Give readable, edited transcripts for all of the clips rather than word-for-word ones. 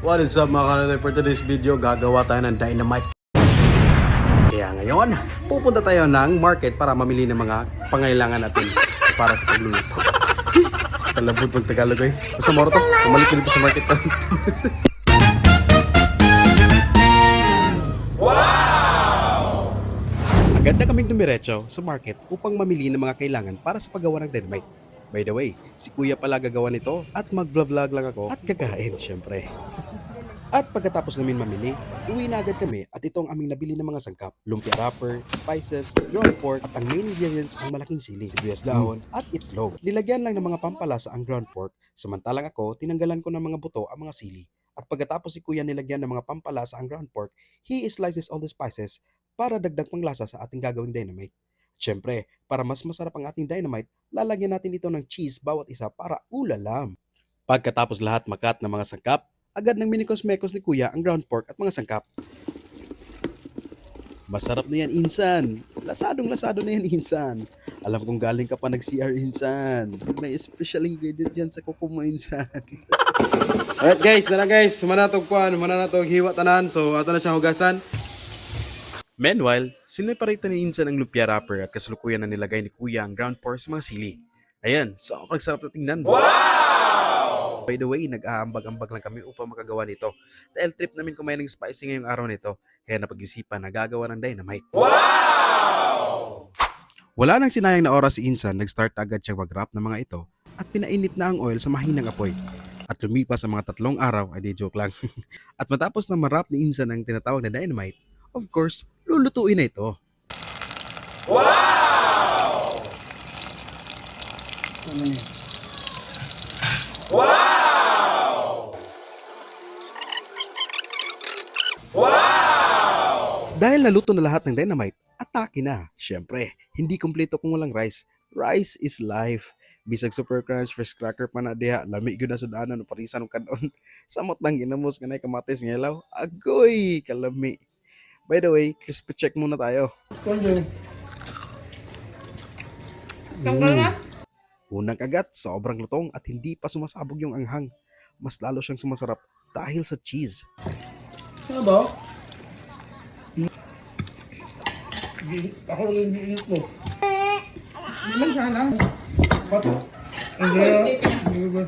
What is up mga kanalay? For today's video, gagawa tayo ng dynamite. Kaya ngayon, pupunta tayo ng market para mamili ng mga pangailangan natin para sa pagluluto. Kalabot pag Tagalog eh. Basta moro to, umalik ko dito sa market pa. Wow! Agad na kaming dumiretso sa market upang mamili ng mga kailangan para sa paggawa ng dynamite. By the way, si Kuya pala gagawa nito at mag-vlog lang ako at kakain syempre. At pagkatapos namin mamili, uwi na agad kami at ito ang aming nabili ng mga sangkap. Lumpia wrapper, spices, ground pork at ang main ingredients ang malaking sili, sibuyas dahon at itlog. Nilagyan lang ng mga pampalasa ang ground pork, samantalang ako tinanggalan ko ng mga buto ang mga sili. At pagkatapos si Kuya nilagyan ng mga pampalasa ang ground pork, he slices all the spices para dagdag panglasa sa ating gagawing dynamite. Siyempre, para mas masarap ang ating dynamite, lalagyan natin ito ng cheese bawat isa para ulalam. Pagkatapos lahat makat ng mga sangkap, agad ng minikos-mekos ni Kuya ang ground pork at mga sangkap. Masarap na yan, Insan. Lasadong-lasado na yan, Insan. Alam kong galing ka pa nag-CR, Insan. May special ingredient dyan sa kuko mo, Insan. Alright guys, manatog hiwa tanan. So, ato na siyang hugasan. Meanwhile, sineparate ni Insan ang lumpia wrapper at kasalukuyan na nilagay ni Kuya ang ground pork sa mga sili. Ayan, sobrang sarap na tingnan. Wow! By the way, nag-aambag-ambag lang kami upang makagawa nito. Dahil trip namin kumain ng spicy ngayong araw nito, kaya napag-isipan na gagawa ng dynamite. Wow! Wala nang sinayang na oras si Insan, nag-start agad siyang mag-wrap ng mga ito at pinainit na ang oil sa mahinang apoy. At lumipas sa mga 3 araw, ay di joke lang. At matapos na ma-wrap ni Insan ang tinatawag na dynamite, of course, lulutuin na ito. Wow! Wow! Wow! Dahil naluto na lahat ng dynamite, atake na. Siyempre, hindi kumpleto kung walang rice. Rice is life. Bisag super crunch, fresh cracker pa na diha, lami gyud na sudanan no parisan ng kanon. Samot nang ginamos kanay kamatis ngelaw. Agoy, kalami. By the way, crispy check muna tayo. Unang kagat, sobrang lutong at hindi pa sumasabog yung anghang. Mas lalo siyang sumasarap dahil sa cheese. Ano ba? Ako lang yung init mo. Naman sana. Bato. Hindi ba?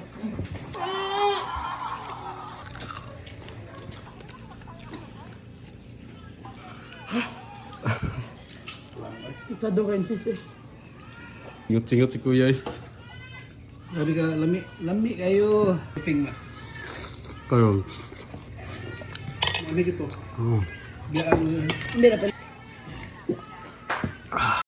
Isa doon sis eh. Ingot-ingot si Kuya eh. Sabi ka, lami kayo. Ping na. Kayo. Lami ito. Oh. Biyaan mo yun.